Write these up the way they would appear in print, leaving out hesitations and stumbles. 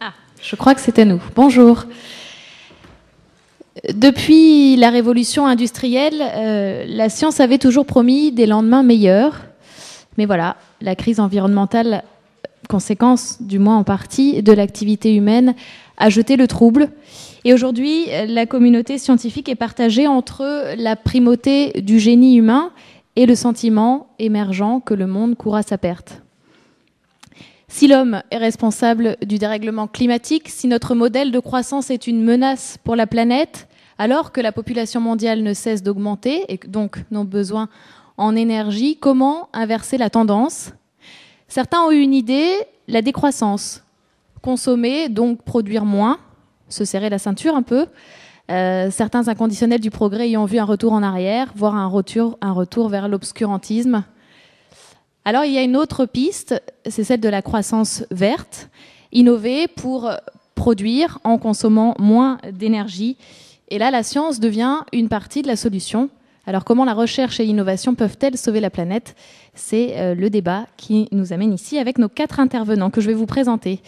Ah, je crois que c'était nous. Bonjour. Depuis la révolution industrielle, la science avait toujours promis des lendemains meilleurs. Mais voilà, la crise environnementale, conséquence, du moins en partie, de l'activité humaine, a jeté le trouble. Et aujourd'hui, la communauté scientifique est partagée entre la primauté du génie humain et le sentiment émergent que le monde court à sa perte. Si l'homme est responsable du dérèglement climatique, si notre modèle de croissance est une menace pour la planète, alors que la population mondiale ne cesse d'augmenter et donc nos besoins en énergie, comment inverser la tendance ? Certains ont eu une idée, la décroissance. Consommer, donc produire moins, se serrer la ceinture un peu. Certains inconditionnels du progrès y ont vu un retour en arrière, voire un retour vers l'obscurantisme. Alors il y a une autre piste, c'est celle de la croissance verte, innover pour produire en consommant moins d'énergie. Et là, la science devient une partie de la solution. Alors comment la recherche et l'innovation peuvent-elles sauver la planète ? C'est le débat qui nous amène ici avec nos 4 intervenants que je vais vous présenter.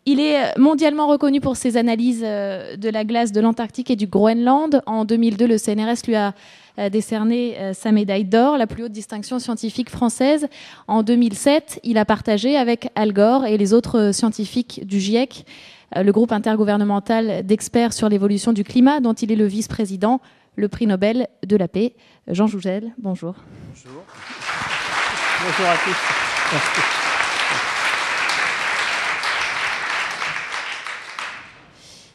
Il est mondialement reconnu pour ses analyses de la glace de l'Antarctique et du Groenland. En 2002, le CNRS lui a décerné sa médaille d'or, la plus haute distinction scientifique française. En 2007, il a partagé avec Al Gore et les autres scientifiques du GIEC, le groupe intergouvernemental d'experts sur l'évolution du climat, dont il est le vice-président, le prix Nobel de la paix. Jean Jouzel, bonjour. Bonjour. Bonjour à tous.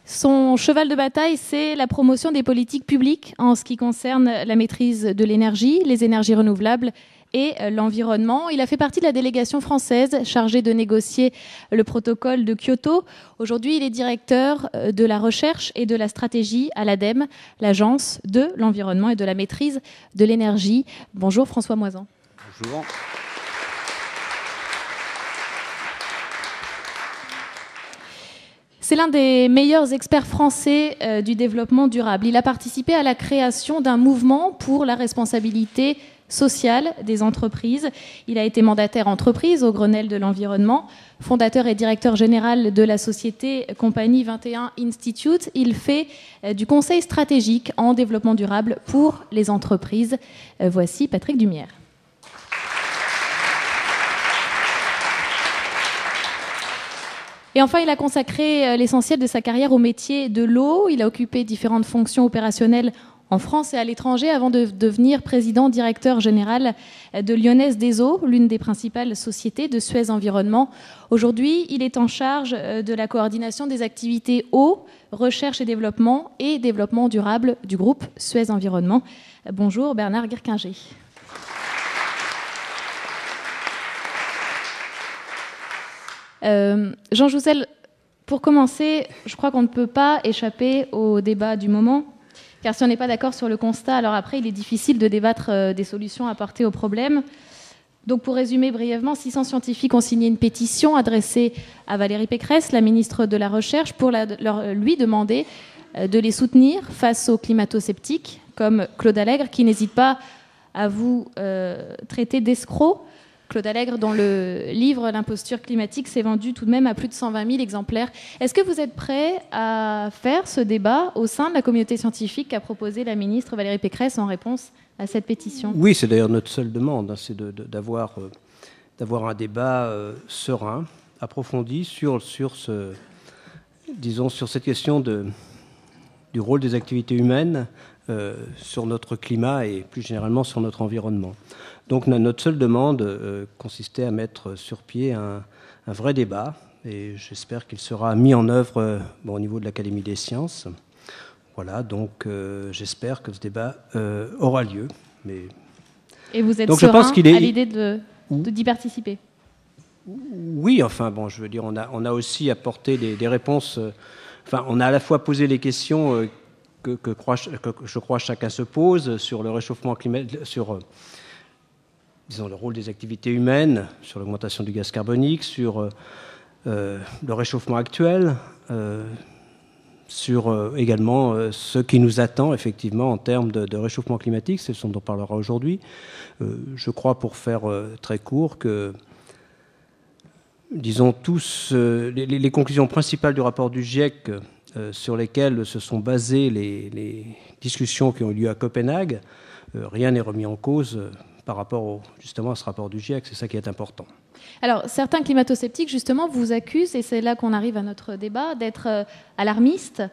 Son cheval de bataille, c'est la promotion des politiques publiques en ce qui concerne la maîtrise de l'énergie, les énergies renouvelables et l'environnement. Il a fait partie de la délégation française chargée de négocier le protocole de Kyoto. Aujourd'hui, il est directeur de la recherche et de la stratégie à l'ADEME, l'Agence de l'environnement et de la maîtrise de l'énergie. Bonjour François Moisan. Bonjour. C'est l'un des meilleurs experts français du développement durable. Il a participé à la création d'un mouvement pour la responsabilité sociale des entreprises. Il a été mandataire entreprise au Grenelle de l'environnement, fondateur et directeur général de la société Compagnie 21 Institute. Il fait du conseil stratégique en développement durable pour les entreprises. Voici Patrick Dumière. Et enfin, il a consacré l'essentiel de sa carrière au métier de l'eau. Il a occupé différentes fonctions opérationnelles en France et à l'étranger avant de devenir président-directeur général de Lyonnaise des Eaux, l'une des principales sociétés de Suez Environnement. Aujourd'hui, il est en charge de la coordination des activités eau, recherche et développement durable du groupe Suez Environnement. Bonjour Bernard Guerquinger. Jean Jouzel, pour commencer, je crois qu'on ne peut pas échapper au débat du moment, car si on n'est pas d'accord sur le constat, alors après, il est difficile de débattre des solutions apportées au problème. Donc, pour résumer brièvement, 600 scientifiques ont signé une pétition adressée à Valérie Pécresse, la ministre de la Recherche, pour lui demander de les soutenir face aux climato-sceptiques, comme Claude Allègre, qui n'hésite pas à vous traiter d'escroc. Claude Allègre, dont le livre « L'imposture climatique » s'est vendu tout de même à plus de 120 000 exemplaires. Est-ce que vous êtes prêt à faire ce débat au sein de la communauté scientifique qu'a proposé la ministre Valérie Pécresse en réponse à cette pétition ? Oui, c'est d'ailleurs notre seule demande, c'est d'avoir un débat serein, approfondi sur cette question du rôle des activités humaines sur notre climat et plus généralement sur notre environnement. Donc notre seule demande consistait à mettre sur pied un vrai débat et j'espère qu'il sera mis en œuvre au niveau de l'Académie des sciences. Voilà, donc j'espère que ce débat aura lieu. Et vous êtes donc, serein à l'idée d'y participer ? Oui, enfin bon, je veux dire, on a aussi apporté des réponses. Enfin, on a à la fois posé les questions que je crois chacun se pose sur le réchauffement climatique, sur disons, le rôle des activités humaines, sur l'augmentation du gaz carbonique, sur le réchauffement actuel, sur également ce qui nous attend effectivement en termes de réchauffement climatique, c'est ce dont on parlera aujourd'hui. Je crois, pour faire très court, que disons tous, les conclusions principales du rapport du GIEC sur lesquelles se sont basées les discussions qui ont eu lieu à Copenhague, rien n'est remis en cause par rapport justement à ce rapport du GIEC. C'est ça qui est important. Alors, certains climato-sceptiques, justement, vous accusent, et c'est là qu'on arrive à notre débat, d'être alarmistes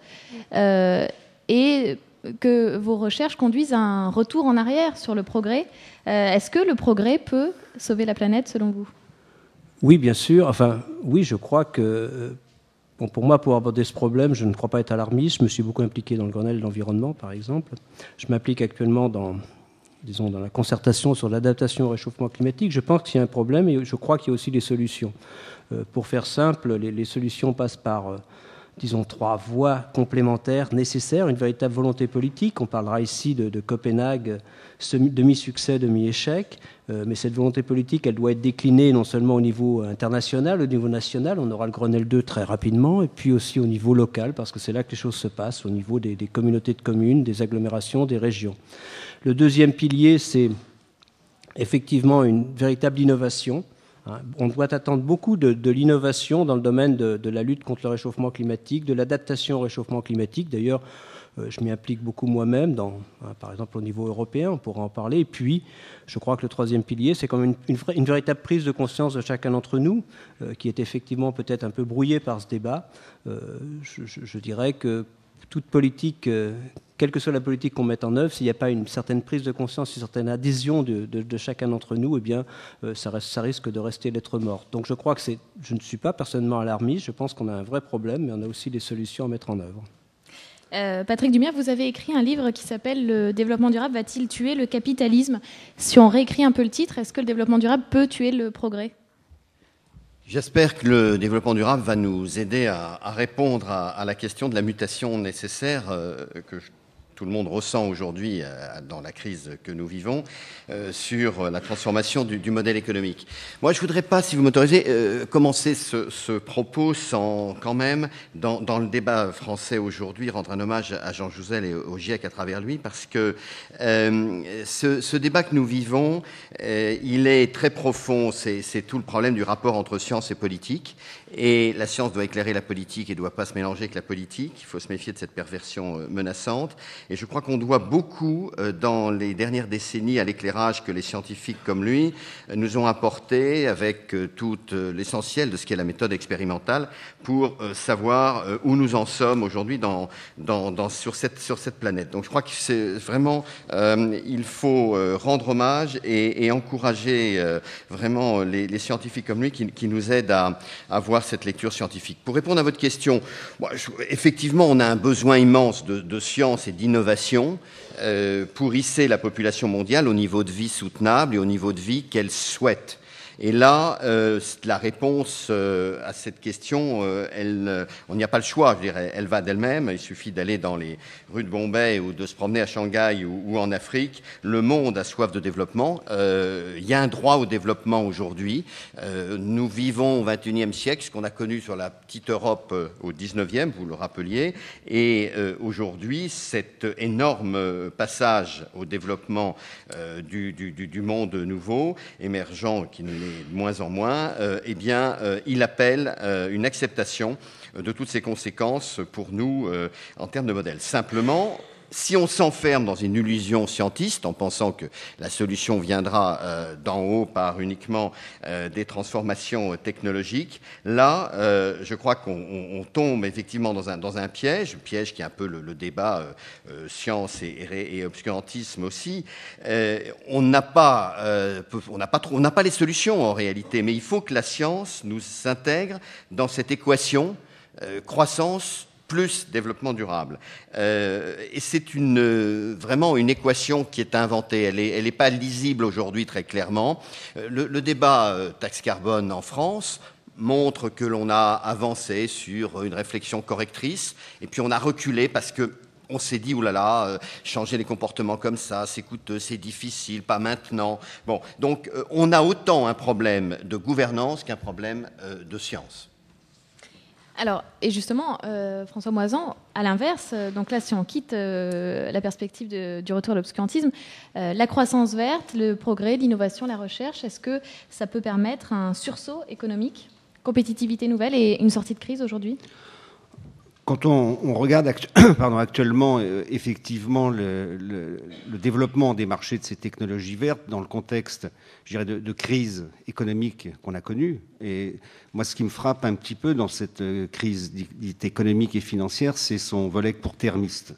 et que vos recherches conduisent à un retour en arrière sur le progrès. Est-ce que le progrès peut sauver la planète, selon vous ? Oui, bien sûr. Enfin, oui, je crois que... Bon, pour moi, pour aborder ce problème, je ne crois pas être alarmiste. Je me suis beaucoup impliqué dans le Grenelle de l'environnement, par exemple. Je m'implique actuellement dans la concertation sur l'adaptation au réchauffement climatique. Je pense qu'il y a un problème et je crois qu'il y a aussi des solutions. Pour faire simple, les solutions passent par, disons, 3 voies complémentaires nécessaires. Une véritable volonté politique. On parlera ici de Copenhague, demi-succès, demi-échec. Mais cette volonté politique, elle doit être déclinée non seulement au niveau international, au niveau national, on aura le Grenelle 2 très rapidement, et puis aussi au niveau local, parce que c'est là que les choses se passent, au niveau des communautés de communes, des agglomérations, des régions. Le deuxième pilier, c'est effectivement une véritable innovation. On doit attendre beaucoup de l'innovation dans le domaine de la lutte contre le réchauffement climatique, de l'adaptation au réchauffement climatique. D'ailleurs, je m'y implique beaucoup moi-même, par exemple au niveau européen, on pourra en parler. Et puis, je crois que le troisième pilier, c'est quand même une véritable prise de conscience de chacun d'entre nous, qui est effectivement peut-être un peu brouillée par ce débat. Je dirais que toute politique, quelle que soit la politique qu'on mette en œuvre, s'il n'y a pas une certaine prise de conscience, une certaine adhésion de chacun d'entre nous, eh bien, ça risque de rester lettre morte. Donc je crois que je ne suis pas personnellement alarmiste, je pense qu'on a un vrai problème, mais on a aussi des solutions à mettre en œuvre. Patrick Dumière, vous avez écrit un livre qui s'appelle « Le développement durable va-t-il tuer le capitalisme ?» Si on réécrit un peu le titre, est-ce que le développement durable peut tuer le progrès ? J'espère que le développement durable va nous aider à répondre à la question de la mutation nécessaire que tout le monde ressent aujourd'hui dans la crise que nous vivons sur la transformation du modèle économique. Moi, je ne voudrais pas, si vous m'autorisez, commencer ce propos sans quand même, dans le débat français aujourd'hui, rendre un hommage à Jean Jouzel et au GIEC à travers lui, parce que ce débat que nous vivons, il est très profond. C'est tout le problème du rapport entre science et politique. Et la science doit éclairer la politique et ne doit pas se mélanger avec la politique. Il faut se méfier de cette perversion menaçante. Et je crois qu'on doit beaucoup, dans les dernières décennies, à l'éclairage que les scientifiques comme lui nous ont apporté avec tout l'essentiel de ce qu'est la méthode expérimentale pour savoir où nous en sommes aujourd'hui sur cette planète. Donc je crois que c'est vraiment, il faut rendre hommage et encourager vraiment les scientifiques comme lui qui nous aident à avoir cette lecture scientifique. Pour répondre à votre question, effectivement, on a un besoin immense de science et d'innovation pour hisser la population mondiale au niveau de vie soutenable et au niveau de vie qu'elle souhaite. Et là, la réponse à cette question, on n'y a pas le choix, je dirais. Elle va d'elle-même. Il suffit d'aller dans les rues de Bombay ou de se promener à Shanghai ou en Afrique. Le monde a soif de développement. Il y a un droit au développement aujourd'hui. Nous vivons au XXIe siècle, ce qu'on a connu sur la petite Europe au XIXe, vous le rappeliez. Et aujourd'hui, cet énorme passage au développement du monde nouveau, émergent, qui nous est de moins en moins, il appelle une acceptation de toutes ces conséquences pour nous en termes de modèle. Simplement, si on s'enferme dans une illusion scientiste en pensant que la solution viendra d'en haut par uniquement des transformations technologiques, là, je crois qu'on tombe effectivement dans un piège qui est un peu le débat science et obscurantisme aussi. On n'a pas les solutions en réalité, mais il faut que la science nous intègre dans cette équation croissance plus développement durable. Et c'est vraiment une équation qui est inventée. Elle n'est pas lisible aujourd'hui très clairement. Le débat taxe carbone en France montre que l'on a avancé sur une réflexion correctrice, et puis on a reculé parce que on s'est dit, oulala, changer les comportements comme ça, c'est coûteux, c'est difficile, pas maintenant. Bon, donc on a autant un problème de gouvernance qu'un problème de science. Alors, et justement, François Moizan, à l'inverse, donc là, si on quitte la perspective du retour à l'obscurantisme, la croissance verte, le progrès, l'innovation, la recherche, est-ce que ça peut permettre un sursaut économique Compétitivité nouvelle et une sortie de crise aujourd'hui? Quand on regarde actuellement, effectivement, le développement des marchés de ces technologies vertes dans le contexte, je dirais, de crise économique qu'on a connue, et moi, ce qui me frappe un petit peu dans cette crise dite économique et financière, c'est son volet court-termiste.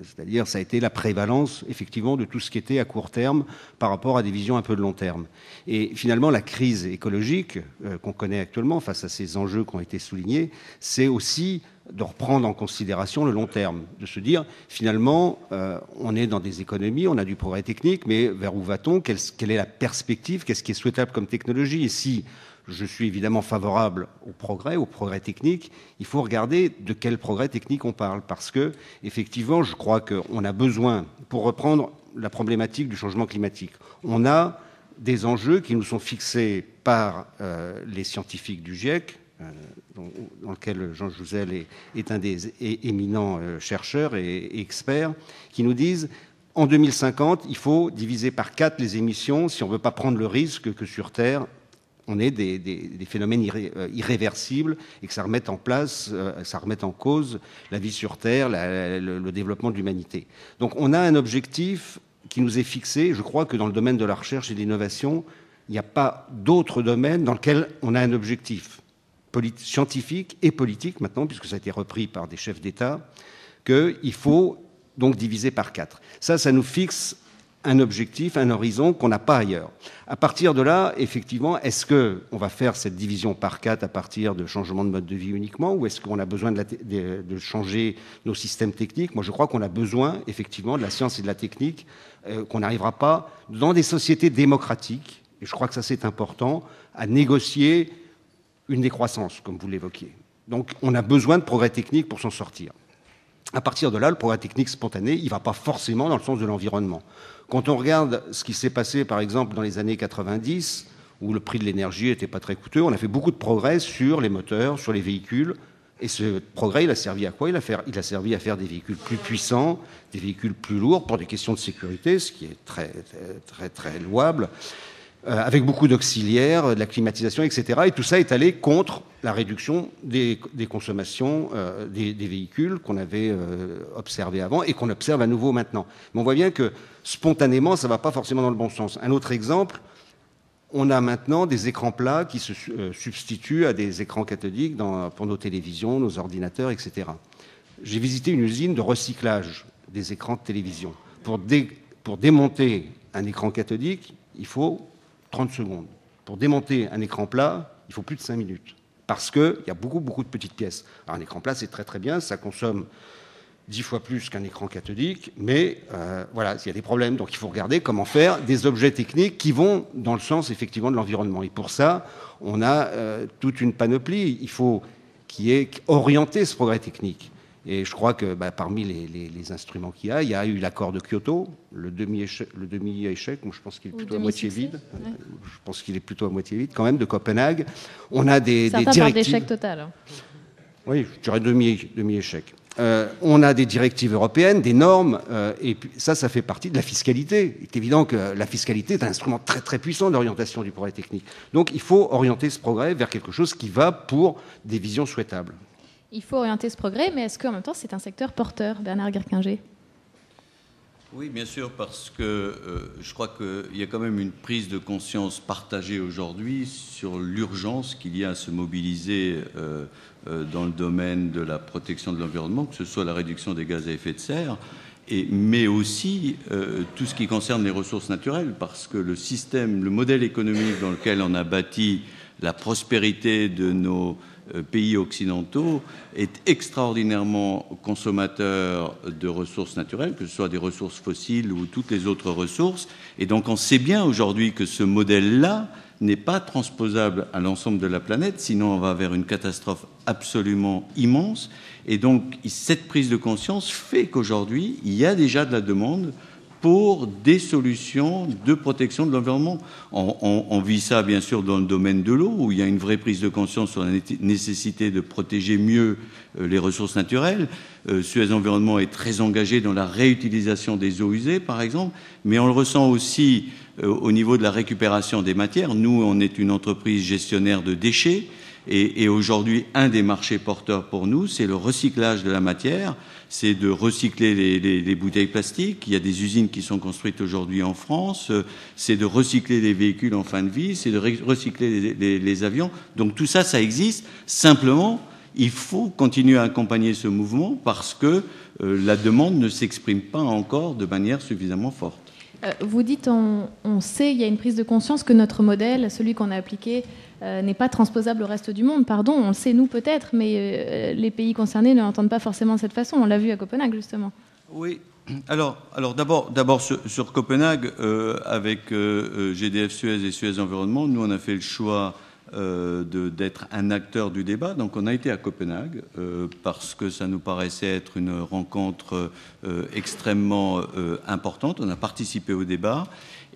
C'est-à-dire, ça a été la prévalence, effectivement, de tout ce qui était à court terme par rapport à des visions un peu de long terme. Et finalement, la crise écologique qu'on connaît actuellement, face à ces enjeux qui ont été soulignés, c'est aussi de reprendre en considération le long terme, de se dire, finalement, on est dans des économies, on a du progrès technique, mais vers où va-t-on? Quelle est la perspective? Qu'est-ce qui est souhaitable comme technologie? Et si je suis évidemment favorable au progrès technique, il faut regarder de quel progrès technique on parle. Parce que, effectivement, je crois qu'on a besoin, pour reprendre la problématique du changement climatique, on a des enjeux qui nous sont fixés par les scientifiques du GIEC, dans lequel Jean Jouzel est un des éminents chercheurs et experts, qui nous disent en 2050, il faut diviser par 4 les émissions si on ne veut pas prendre le risque que sur Terre, on ait des phénomènes irréversibles et que ça remette en place, ça remette en cause la vie sur Terre, le développement de l'humanité. Donc on a un objectif qui nous est fixé. Je crois que dans le domaine de la recherche et de l'innovation, il n'y a pas d'autre domaine dans lequel on a un objectif scientifique et politique maintenant, puisque ça a été repris par des chefs d'État, qu'il faut donc diviser par 4. Ça nous fixe un objectif, un horizon qu'on n'a pas ailleurs. À partir de là, effectivement, est-ce qu'on va faire cette division par 4 à partir de changement de mode de vie uniquement, ou est-ce qu'on a besoin de changer nos systèmes techniques? Moi, je crois qu'on a besoin, effectivement, de la science et de la technique, qu'on n'arrivera pas, dans des sociétés démocratiques, et je crois que ça c'est important, à négocier une décroissance, comme vous l'évoquiez. Donc, on a besoin de progrès technique pour s'en sortir. À partir de là, le progrès technique spontané, il ne va pas forcément dans le sens de l'environnement. Quand on regarde ce qui s'est passé, par exemple, dans les années 90, où le prix de l'énergie n'était pas très coûteux, on a fait beaucoup de progrès sur les moteurs, sur les véhicules. Et ce progrès, il a servi à quoi? Il a servi à faire des véhicules plus puissants, des véhicules plus lourds pour des questions de sécurité, ce qui est très, très, très louable, avec beaucoup d'auxiliaires, de la climatisation, etc. Et tout ça est allé contre la réduction des consommations des véhicules qu'on avait observé avant et qu'on observe à nouveau maintenant. Mais on voit bien que spontanément, ça ne va pas forcément dans le bon sens. Un autre exemple, on a maintenant des écrans plats qui se substituent à des écrans cathodiques pour nos télévisions, nos ordinateurs, etc. J'ai visité une usine de recyclage des écrans de télévision. Pour démonter un écran cathodique, il faut 30 secondes. Pour démonter un écran plat, il faut plus de 5 minutes. Parce qu'il y a beaucoup, beaucoup de petites pièces. Alors un écran plat, c'est très, très bien. Ça consomme 10 fois plus qu'un écran cathodique. Mais voilà, il y a des problèmes. Donc il faut regarder comment faire des objets techniques qui vont dans le sens, effectivement, de l'environnement. Et pour ça, on a toute une panoplie. Il faut qui est orienté ce progrès technique. Et je crois que parmi les instruments qu'il y a eu l'accord de Kyoto, le demi-échec, moi je pense qu'il est plutôt à moitié vide. Ouais. Je pense qu'il est plutôt à moitié vide, quand même, de Copenhague. On a des directives. Certains parlent d'échec total. Oui, je dirais demi-échec. On a des directives européennes, des normes, et puis ça fait partie de la fiscalité. Il est évident que la fiscalité est un instrument très très puissant d'orientation du progrès technique. Donc il faut orienter ce progrès vers quelque chose qui va pour des visions souhaitables. Il faut orienter ce progrès, mais est-ce qu'en même temps, c'est un secteur porteur, Bernard Guerquinger? Oui, bien sûr, parce que je crois qu'il y a quand même une prise de conscience partagée aujourd'hui sur l'urgence qu'il y a à se mobiliser dans le domaine de la protection de l'environnement, que ce soit la réduction des gaz à effet de serre, mais aussi tout ce qui concerne les ressources naturelles, parce que le modèle économique dans lequel on a bâti la prospérité de nos pays occidentaux est extraordinairement consommateur de ressources naturelles, que ce soit des ressources fossiles ou toutes les autres ressources. Et donc on sait bien aujourd'hui que ce modèle-là n'est pas transposable à l'ensemble de la planète, sinon on va vers une catastrophe absolument immense. Et donc cette prise de conscience fait qu'aujourd'hui, il y a déjà de la demande pour des solutions de protection de l'environnement. On vit ça, bien sûr, dans le domaine de l'eau, où il y a une vraie prise de conscience sur la nécessité de protéger mieux les ressources naturelles. Suez Environnement est très engagé dans la réutilisation des eaux usées, par exemple, mais on le ressent aussi au niveau de la récupération des matières. Nous, on est une entreprise gestionnaire de déchets, Et aujourd'hui, un des marchés porteurs pour nous, c'est le recyclage de la matière, c'est de recycler les bouteilles plastiques. Il y a des usines qui sont construites aujourd'hui en France, c'est de recycler les véhicules en fin de vie, c'est de recycler les avions. Donc tout ça, ça existe. Simplement, il faut continuer à accompagner ce mouvement parce que la demande ne s'exprime pas encore de manière suffisamment forte. Vous dites, on sait, il y a une prise de conscience que notre modèle, celui qu'on a appliqué, n'est pas transposable au reste du monde. Pardon, on le sait nous peut-être, mais les pays concernés ne l'entendent pas forcément de cette façon. On l'a vu à Copenhague, justement. Oui. Alors d'abord sur Copenhague, avec GDF Suez et Suez Environnement, nous on a fait le choix d'être un acteur du débat. Donc on a été à Copenhague parce que ça nous paraissait être une rencontre extrêmement importante. On a participé au débat.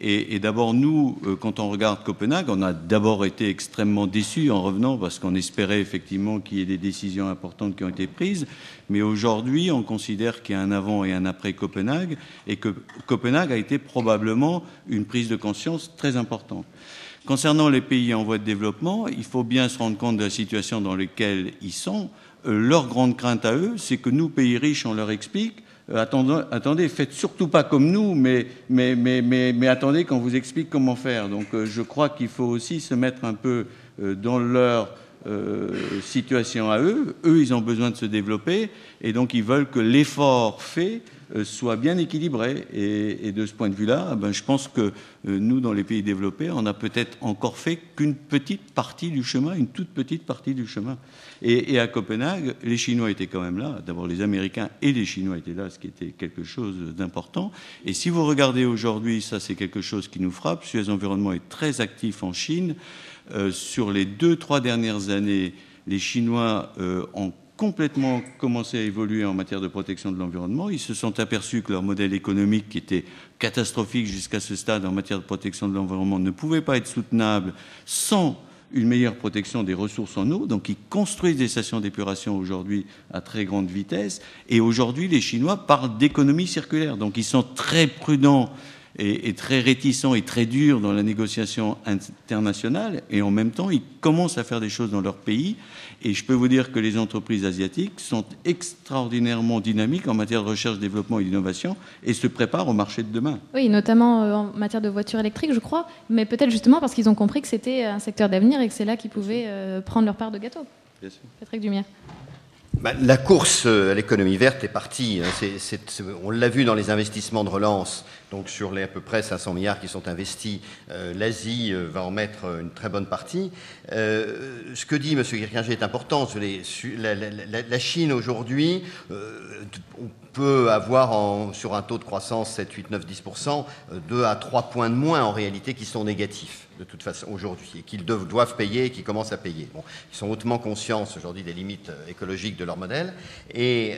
Et d'abord, nous, quand on regarde Copenhague, on a d'abord été extrêmement déçus en revenant parce qu'on espérait effectivement qu'il y ait des décisions importantes qui ont été prises. Mais aujourd'hui, on considère qu'il y a un avant et un après Copenhague et que Copenhague a été probablement une prise de conscience très importante. Concernant les pays en voie de développement, il faut bien se rendre compte de la situation dans laquelle ils sont. Leur grande crainte à eux, c'est que nous, pays riches, on leur explique attendez, faites surtout pas comme nous, mais attendez qu'on vous explique comment faire. Donc je crois qu'il faut aussi se mettre un peu dans leur situation à eux. Eux, ils ont besoin de se développer et donc ils veulent que l'effort fait soit bien équilibré. Et de ce point de vue-là, je pense que nous, dans les pays développés, on n'a peut-être encore fait qu'une petite partie du chemin, une toute petite partie du chemin. Et à Copenhague, les Chinois étaient quand même là. D'abord, les Américains et les Chinois étaient là, ce qui était quelque chose d'important. Et si vous regardez aujourd'hui, ça c'est quelque chose qui nous frappe, Suez Environnement est très actif en Chine. Sur les 2-3 dernières années, les Chinois ont complètement commencé à évoluer en matière de protection de l'environnement. Ils se sont aperçus que leur modèle économique, qui était catastrophique jusqu'à ce stade en matière de protection de l'environnement, ne pouvait pas être soutenable sans une meilleure protection des ressources en eau. Donc ils construisent des stations d'épuration aujourd'hui à très grande vitesse. Et aujourd'hui, les Chinois parlent d'économie circulaire. Donc ils sont très prudents et très réticents et très durs dans la négociation internationale. Et en même temps, ils commencent à faire des choses dans leur pays. Et je peux vous dire que les entreprises asiatiques sont extraordinairement dynamiques en matière de recherche, développement et d'innovation et se préparent au marché de demain. Oui, notamment en matière de voitures électriques, je crois, mais peut-être justement parce qu'ils ont compris que c'était un secteur d'avenir et que c'est là qu'ils pouvaient prendre leur part de gâteau. Bien sûr. Patrick Dumier. La course à l'économie verte est partie. On l'a vu dans les investissements de relance. Donc sur les à peu près 500 milliards qui sont investis, l'Asie va en mettre une très bonne partie. Ce que dit M. Guirquinger est important. La Chine aujourd'hui, on peut avoir sur un taux de croissance 7, 8, 9, 10%, 2 à 3 points de moins en réalité qui sont négatifs de toute façon aujourd'hui et qu'ils doivent payer et qui commencent à payer. Bon, ils sont hautement conscients aujourd'hui des limites écologiques de leur modèle et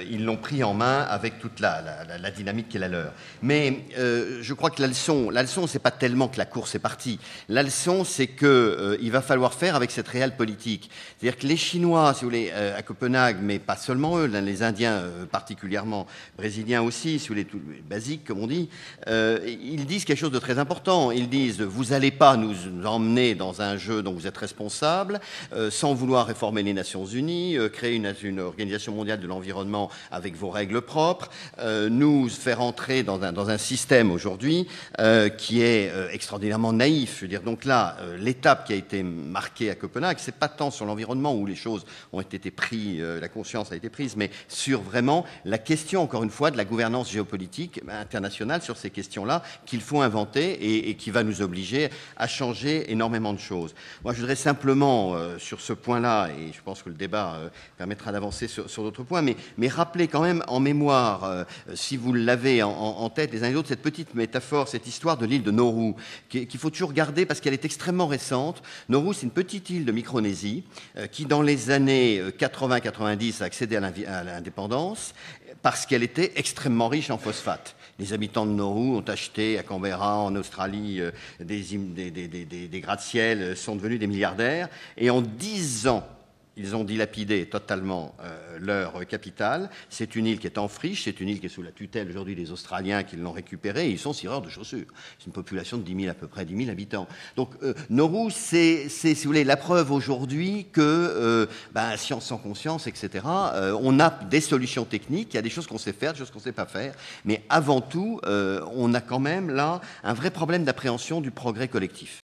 ils l'ont pris en main avec toute la dynamique qui est la leur. Mais je crois que la leçon, c'est pas tellement que la course est partie. La leçon, c'est que il va falloir faire avec cette réelle politique. C'est-à-dire que les Chinois, si vous voulez, à Copenhague, mais pas seulement eux, les Indiens particulièrement, Brésiliens aussi, si vous voulez, tout basique comme on dit, ils disent quelque chose de très important. Ils disent vous allez pas nous emmener dans un jeu dont vous êtes responsable, sans vouloir réformer les Nations Unies, créer une organisation mondiale de l'environnement avec vos règles propres, nous faire entrer dans un système aujourd'hui qui est extraordinairement naïf. Je veux dire, donc là, l'étape qui a été marquée à Copenhague, c'est pas tant sur l'environnement où les choses ont été prises, la conscience a été prise, mais sur vraiment la question, encore une fois, de la gouvernance géopolitique internationale sur ces questions-là qu'il faut inventer et qui va nous obliger à changer énormément de choses. Moi, je voudrais simplement, sur ce point-là, et je pense que le débat permettra d'avancer sur d'autres points, mais rappeler quand même en mémoire, si vous l'avez en tête les uns et les autres, cette petite métaphore, cette histoire de l'île de Nauru, qu'il faut toujours garder parce qu'elle est extrêmement récente. Nauru, c'est une petite île de Micronésie qui, dans les années 80-90, a accédé à l'indépendance parce qu'elle était extrêmement riche en phosphate. Les habitants de Nauru ont acheté à Canberra, en Australie, des gratte-ciel, sont devenus des milliardaires. Et en 10 ans, ils ont dilapidé totalement leur capital. C'est une île qui est en friche, c'est une île qui est sous la tutelle aujourd'hui des Australiens qui l'ont récupérée, et ils sont cireurs de chaussures. C'est une population de 10 000 à peu près, 10 000 habitants. Donc Nauru, c'est, si vous voulez, la preuve aujourd'hui que science sans conscience, etc., on a des solutions techniques, il y a des choses qu'on sait faire, des choses qu'on ne sait pas faire, mais avant tout, on a quand même là un vrai problème d'appréhension du progrès collectif.